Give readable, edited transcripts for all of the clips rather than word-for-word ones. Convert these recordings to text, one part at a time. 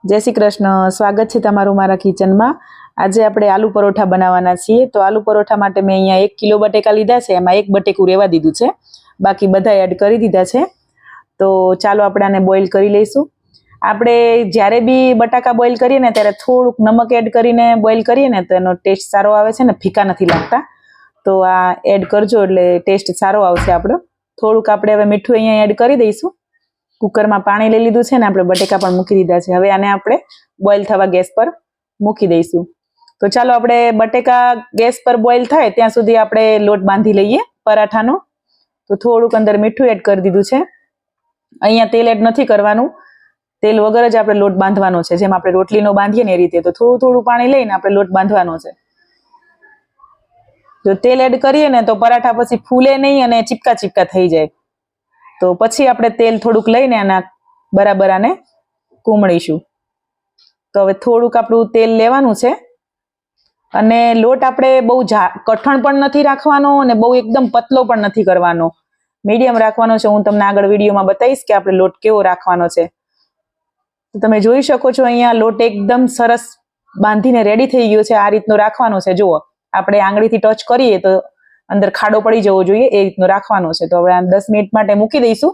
जय श्री कृष्ण। स्वागत है तमारू मारा किचन में। आज આપણે आलू परोठा बनाववाना छीए। तो आलू परोठा माटे मैं अहींया 1 किलो बटेका लीधा छे, एमां 1 बटेकું रेवा दीधुं छे, बाकी बधा एड करी दीधा छे। तो चालो આપણે આને બોઇલ કરી લઈશું। આપણે જ્યારે બી બટાકા બોઇલ કરીએ ને ત્યારે થોડુંક નમક એડ કરીને બોઇલ કરીએ ને તો એનો ટેસ્ટ સારો આવે છે ને, ફીકા નથી લાગતા। તો આ એડ કરજો એટલે ટેસ્ટ સારો આવશે આપણો। થોડુંક આપણે હવે મીઠું અહીંયા એડ કરી દઈશું। કુકરમાં પાણી લઈ લીધું છે ને, આપણે બટેકા પણ મૂકી દીધા છે। હવે આને આપણે બોઇલ થવા ગેસ પર મૂકી દઈશું। તો ચાલો આપણે બટેકા ગેસ પર બોઇલ થાય ત્યાં સુધી આપણે લોટ બાંધી લઈએ પરાઠાનો। તો થોડુંક અંદર મીઠું એડ કરી દીધું છે। અહીંયા તેલ એડ નથી કરવાનું, તેલ વગર જ આપણે લોટ બાંધવાનો છે, જેમ આપણે રોટલીનો બાંધીએ ને એ રીતે। તો થોડું થોડું પાણી લઈને આપણે લોટ બાંધવાનો છે। જો તેલ એડ કરીએ ને તો પરાઠા પછી ફૂલે નહીં અને ચીપકા ચીપકા થઈ જાય। તો પછી આપણે તેલ થોડુંક લઈને આના બરાબર આને કૂમળીશું। તો હવે થોડુંક આપણું તેલ લેવાનું છે અને લોટ આપણે બહુ કઠણ પણ નથી રાખવાનો અને બહુ એકદમ પતલો પણ નથી કરવાનો, મીડિયમ રાખવાનો છે। હું તમને આગળ વિડીયોમાં બતાવીશ કે આપણે લોટ કેવો રાખવાનો છે। તો તમે જોઈ શકો છો અહીંયા લોટ એકદમ સરસ બાંધીને રેડી થઈ ગયો છે। આ રીતનો રાખવાનો છે। જુઓ, આપણે આંગળીથી ટચ કરીએ તો અંદર ખાડો પડી જવો જોઈએ એ રીતનો રાખવાનો છે। તો હવે આ 10 મિનિટ માટે મૂકી દઈશું।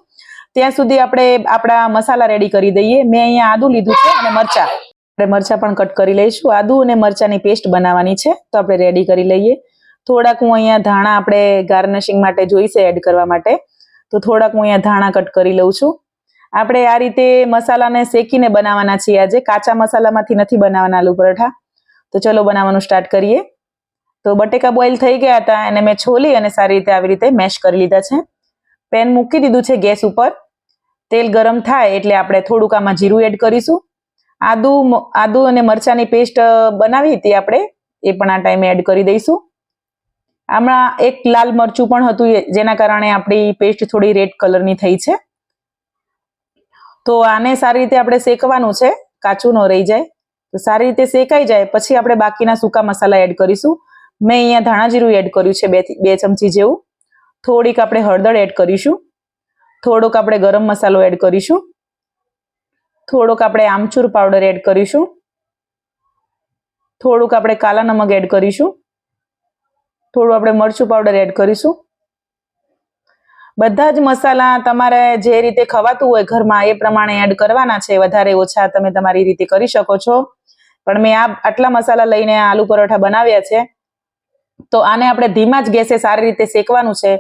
ત્યાં સુધી આપણે આપણા મસાલા રેડી કરી દઈએ। મેં અહીંયા આદુ લીધું છે અને મરચાં, આપણે મરચાં પણ કટ કરી લઈશું। આદુ અને મરચાંની પેસ્ટ બનાવવાની છે, તો આપણે રેડી કરી લઈએ। થોડાક હું અહીંયા ધાણા આપણે ગાર્નિશિંગ માટે જોઈશે એડ કરવા માટે, તો થોડાક હું અહીંયા ધાણા કટ કરી લઉં છું। આપણે આ રીતે મસાલાને શેકીને બનાવવાના છીએ આજે, કાચા મસાલામાંથી નથી બનાવવાના આલુ પરોઠા। તો ચલો બનાવવાનું સ્ટાર્ટ કરીએ। તો બટેકા બોઇલ થઈ ગયા હતા અને મેં છોલી અને સારી રીતે આવી રીતે મેશ કરી લીધા છે। પેન મૂકી દીધું છે ગેસ ઉપર। તેલ ગરમ થાય એટલે આપણે થોડુંક આમાં જીરું એડ કરીશું। આદુ અને મરચાંની પેસ્ટ બનાવી હતી આપણે, એ પણ આ ટાઈમે એડ કરી દઈશું। આમાં એક લાલ મરચું પણ હતું, જેના કારણે આપણી પેસ્ટ થોડી રેડ કલરની થઈ છે। તો આને સારી રીતે આપણે શેકવાનું છે, કાચું ન રહી જાય। તો સારી રીતે શેકાઈ જાય પછી આપણે બાકીના સૂકા મસાલા એડ કરીશું। મેં અહીંયા ધાણા જીરું એડ કર્યું છે 2 ચમચી જેવું। થોડીક આપણે હળદર એડ કરીશું, થોડોક આપણે ગરમ મસાલો એડ કરીશું, થોડોક આપણે આમચૂર પાવડર એડ કરીશું, થોડુંક આપણે કાલા નમક એડ કરીશું, થોડું આપણે મરચું પાવડર એડ કરીશું। બધા જ મસાલા તમારે જે રીતે ખવાતું હોય ઘરમાં એ પ્રમાણે એડ કરવાના છે, વધારે ઓછા તમે તમારી રીતે કરી શકો છો। પણ મેં આટલા મસાલા લઈને આલુ પરોઠા બનાવ્યા છે। તો આને આપણે ધીમા જ ગેસે સારી રીતે શેકવાનું છે।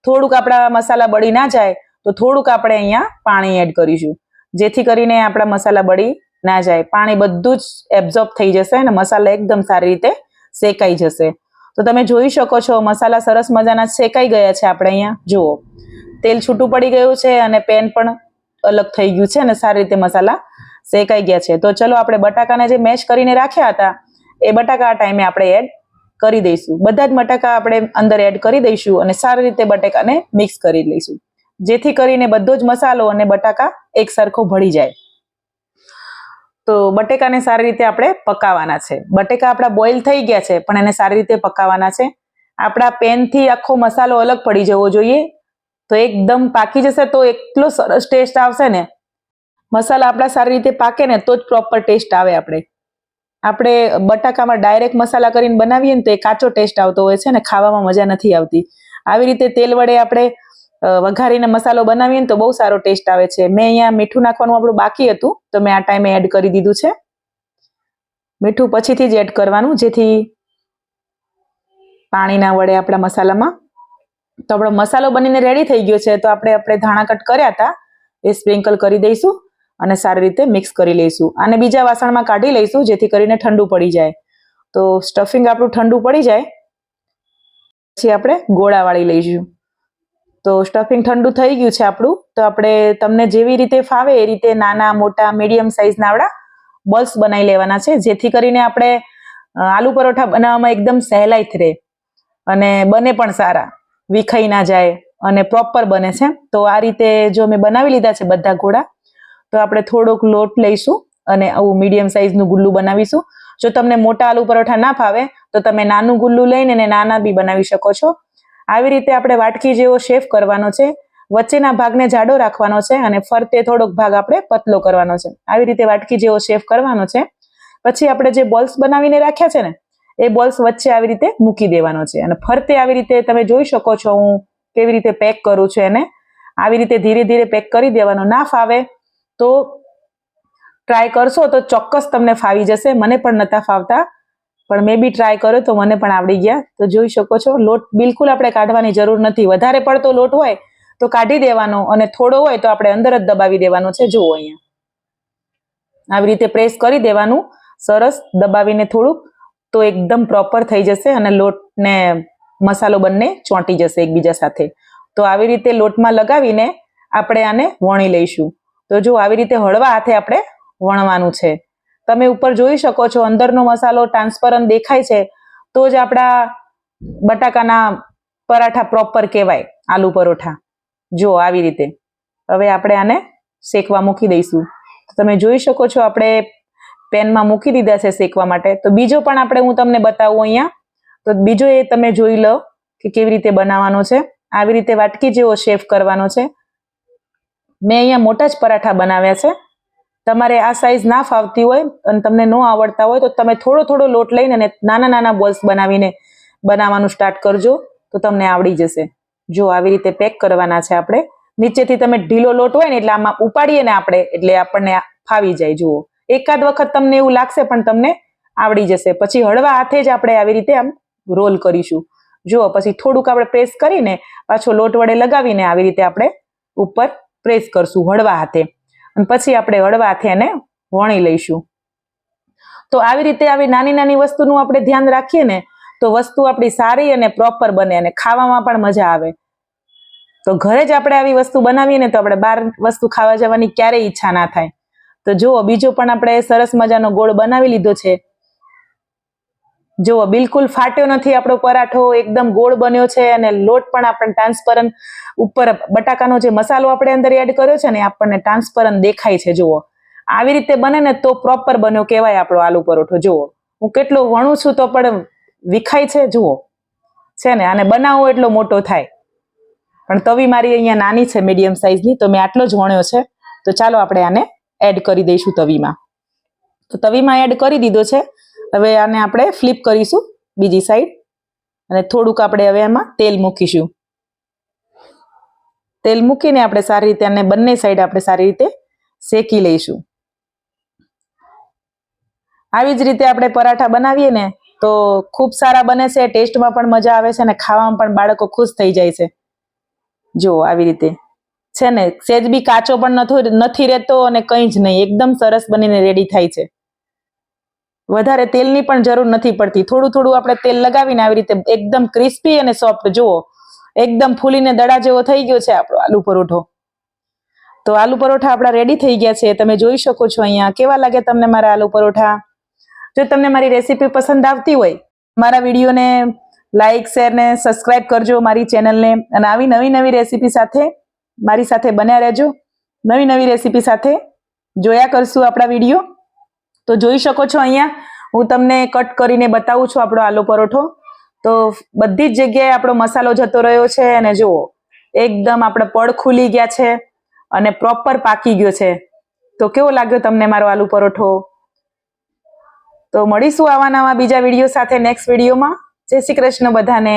થોડુંક આપણા મસાલા બળી ના જાય તો થોડુંક આપણે અહીંયા પાણી એડ કરીશું, જેથી કરીને આપણા મસાલા બળી ના જાય। પાણી બધું જ એબ્ઝોર્બ થઈ જશે અને મસાલા એકદમ સારી રીતે શેકાઈ જશે। તો તમે જોઈ શકો છો મસાલા સરસ મજાના શેકાઈ ગયા છે। આપણે અહીંયા જુઓ તેલ છૂટું પડી ગયું છે અને પેન પણ અલગ થઈ ગયું છે અને સારી રીતે મસાલા શેકાઈ ગયા છે। તો ચલો આપણે બટાકાને જે મેશ કરીને રાખ્યા હતા એ બટાકા આ ટાઈમે આપણે એડ કરી દઈશું। બધા જ બટાકા આપણે અંદર એડ કરી દઈશું અને સારી રીતે બટાકાને મિક્સ કરી લઈશું, જેથી કરીને બધો જ મસાલો અને બટાકા એક સરખો ભળી જાય। તો બટેકાને સારી રીતે આપણે પકાવવાના છે। બટેકા આપણા બોઇલ થઈ ગયા છે પણ એને સારી રીતે પકાવવાના છે। આપણા પેનથી આખો મસાલો અલગ પડી જવો જોઈએ, તો એકદમ પાકી જશે તો એટલો સરસ ટેસ્ટ આવશે ને। મસાલા આપણા સારી રીતે પાકે ને તો જ પ્રોપર ટેસ્ટ આવે। આપણે બટાકામાં ડાયરેક્ટ મસાલા કરીને બનાવીએ ને તો એ કાચો ટેસ્ટ આવતો હોય છે ને ખાવામાં મજા નથી આવતી। આવી રીતે તેલ વડે આપણે વઘારીને મસાલો બનાવીએ ને તો બહુ સારો ટેસ્ટ આવે છે। મેં અહીંયા મીઠું નાખવાનું આપણું બાકી હતું, તો મેં આ ટાઈમે એડ કરી દીધું છે। મીઠું પછીથી જ એડ કરવાનું, જેથી પાણી ના વળે આપણા મસાલામાં। તો આપણો મસાલો બનીને રેડી થઈ ગયો છે। તો આપણે ધાણા કટ કર્યા હતા એ સ્પ્રિંકલ કરી દઈશું અને સારી રીતે મિક્સ કરી લઈશું। આને બીજા વાસણમાં કાઢી લઈશું, જેથી કરીને ઠંડુ પડી જાય। તો સ્ટફિંગ આપણું ઠંડુ પડી જાય પછી આપણે ગોળા વાળી લઈશું। તો સ્ટફિંગ ઠંડુ થઈ ગયું છે આપણું। તો આપણે તમને જેવી રીતે ફાવે એ રીતે નાના મોટા મીડિયમ સાઇઝના આવડા બોલ્સ બનાવી લેવાના છે, જેથી કરીને આપણે આલુ પરોઠા બનાવવામાં એકદમ સહેલાઈથી રહે અને બને પણ સારા, વિખાઈ ના જાય અને પ્રોપર બને છે। તો આ રીતે જો મેં બનાવી લીધા છે બધા ગોળા, તો આપણે થોડોક લોટ લઈશું અને આવું મીડિયમ સાઇઝનું ગુલ્લું બનાવીશું। જો તમને મોટા આલુ પરોઠા ના ફાવે તો તમે નાનું ગુલ્લું લઈને નાના બી બનાવી શકો છો। આવી રીતે આપણે વાટકી જેવો શેપ કરવાનો છે। વચ્ચેના ભાગને જાડો રાખવાનો છે અને ફરતે થોડોક ભાગ આપણે પતલો કરવાનો છે. આવી રીતે વાટકી જેવો શેપ કરવાનો છે. પછી આપણે જે બોલ્સ બનાવીને રાખ્યા છે ને એ બોલ્સ વચ્ચે આવી રીતે મૂકી દેવાનો છે અને ફરતે આવી રીતે તમે જોઈ શકો છો હું કેવી રીતે પેક કરું છું એને. આવી રીતે ધીરે ધીરે પેક કરી દેવાનો. ના ફાવે તો ટ્રાય કરશો તો ચોક્કસ તમને ફાવી જશે. મને પણ નતા ફાવતા, પણ મેં બી ટ્રાય કર્યો તો મને પણ આવડી ગયા. તો જોઈ શકો છો લોટ બિલકુલ આપણે કાઢવાની જરૂર નથી. વધારે પડતો લોટ હોય તો કાઢી દેવાનો અને થોડો હોય તો આપણે અંદર જ દબાવી દેવાનો છે. જુઓ અહીંયા આવી રીતે પ્રેસ કરી દેવાનું સરસ દબાવીને થોડુંક, તો એકદમ પ્રોપર થઈ જશે અને લોટ ને મસાલો બંને ચોંટી જશે એકબીજા સાથે. તો આવી રીતે લોટમાં લગાવીને આપણે આને વણી લઈશું. તો જો આવી રીતે હળવા હાથે આપણે વણવાનું છે. તમે ઉપર જોઈ શકો છો અંદરનો મસાલો ટ્રાન્સપરન્ટ દેખાય છે તો જ આપણા બટાકાના પરાઠા પ્રોપર કહેવાય, આલુ પરોઠા. જો આવી રીતે હવે આપણે આને શેકવા મૂકી દઈશું. તમે જોઈ શકો છો આપણે પેનમાં મૂકી દીધા છે શેકવા માટે. તો બીજો પણ આપણે હું તમને બતાવું અહીંયા. તો બીજો એ તમે જોઈ લો કે કેવી રીતે બનાવવાનો છે. આવી રીતે વાટકી જેવો શેપ કરવાનો છે. મેં અહીંયા મોટા જ પરાઠા બનાવ્યા છે. તમારે આ સાઈઝ ના ફાવતી હોય અને તમને ન આવડતા હોય તો તમે થોડો થોડો લોટ લઈને નાના નાના બોલ્સ બનાવીને બનાવવાનું સ્ટાર્ટ કરજો તો તમને આવડી જશે. જો આવી રીતે પેક કરવાના છે આપણે. નીચેથી તમે ઢીલો લોટ હોય ને એટલે આમાં ઉપાડીએ ને આપણે એટલે આપણને ફાવી જાય. જુઓ એકાદ વખત તમને એવું લાગશે પણ તમને આવડી જશે. પછી હળવા હાથે જ આપણે આવી રીતે આમ રોલ કરીશું. જુઓ પછી થોડુંક આપણે પ્રેસ કરીને પાછો લોટ વડે લગાવીને આવી રીતે આપણે ઉપર પ્રેસ કરશું હળવા હાથે અને પછી આપણે હળવા હાથે એને વણી લઈશું. તો આવી રીતે આવી નાની નાની વસ્તુનું આપણે ધ્યાન રાખીએ ને તો વસ્તુ આપણી સારી અને પ્રોપર બને અને ખાવામાં પણ મજા આવે. તો ઘરે જ આપણે આવી વસ્તુ બનાવીએ ને તો આપણે બહાર વસ્તુ ખાવા જવાની ક્યારેય ઈચ્છા ના થાય. તો જુઓ બીજો પણ આપણે સરસ મજાનો ગોળ બનાવી લીધો છે. જુઓ બિલકુલ ફાટ્યો નથી આપણો પરાઠો, એકદમ ગોળ બન્યો છે અને લોટ પણ આપણને ટ્રાન્સપરન્ટ ઉપર બટાકાનો જે મસાલો આપણે અંદર એડ કર્યો છે ને આપણને ટ્રાન્સપરન્ટ દેખાય છે. જુઓ આવી રીતે બને ને તો પ્રોપર બન્યો કહેવાય આપણો આલુ પરોઠો. જુઓ હું કેટલો વણું છું તો પણ વિખાય છે. જુઓ છે ને આને બનાવવો એટલો મોટો થાય, પણ તવી મારી અહીંયા નાની છે મીડિયમ સાઈઝની, તો મેં આટલો જ વણ્યો છે. તો ચાલો આપણે આને એડ કરી દઈશું તવીમાં. તો તવીમાં એડ કરી દીધો છે. હવે આને આપણે ફ્લિપ કરીશું બીજી સાઈડ અને થોડુંક આપણે હવે એમાં તેલ મૂકીશું. તેલ મૂકીને આપણે સારી રીતે આને બંને સાઈડ આપણે સારી રીતે શેકી લઈશું. આવી જ રીતે આપણે પરાઠા બનાવીએ ને તો ખૂબ સારા બને છે. ટેસ્ટમાં પણ મજા આવે છે અને ખાવામાં પણ બાળકો ખુશ થઈ જાય છે. જો આવી રીતે છે ને સેજ બી કાચો પણ નથી રહેતો અને કંઈ જ નહીં, એકદમ સરસ બનીને રેડી થાય છે. વધારે તેલની પણ જરૂર નથી પડતી. થોડું થોડું આપણે તેલ લગાવીને આવી રીતે એકદમ ક્રિસ્પી અને સોફ્ટ, જુઓ એકદમ ફૂલીને દડા જેવો થઈ ગયો છે આપણો આલુ પરોઠો. તો આલુ પરોઠા આપણા રેડી થઈ ગયા છે. તમે જોઈ શકો છો અહીંયા. કેવા લાગે તમને મારા આલુ પરોઠા? જો તમને મારી રેસીપી પસંદ આવતી હોય મારા વિડીયોને લાઈક, શેર ને સબસ્ક્રાઇબ કરજો મારી ચેનલને. અને આવી નવી નવી રેસીપી સાથે મારી સાથે બન્યા રહેજો. નવી નવી રેસીપી સાથે જોયા કરશું આપણા વિડીયો. તો જોઈ શકો છો અહીંયા હું તમને કટ કરીને બતાવું છું આપણો આલુ પરોઠો. તો બધી જ જગ્યાએ આપણો મસાલો જતો રહ્યો છે અને જુઓ એકદમ આપણે પડ ખુલી ગયા છે અને પ્રોપર પાકી ગયો છે. તો કેવો લાગ્યો તમને મારો આલુ પરોઠો? તો મળીશું આવા નવા બીજા વિડીયો સાથે નેક્સ્ટ વિડીયોમાં. જય શ્રી કૃષ્ણ બધાને.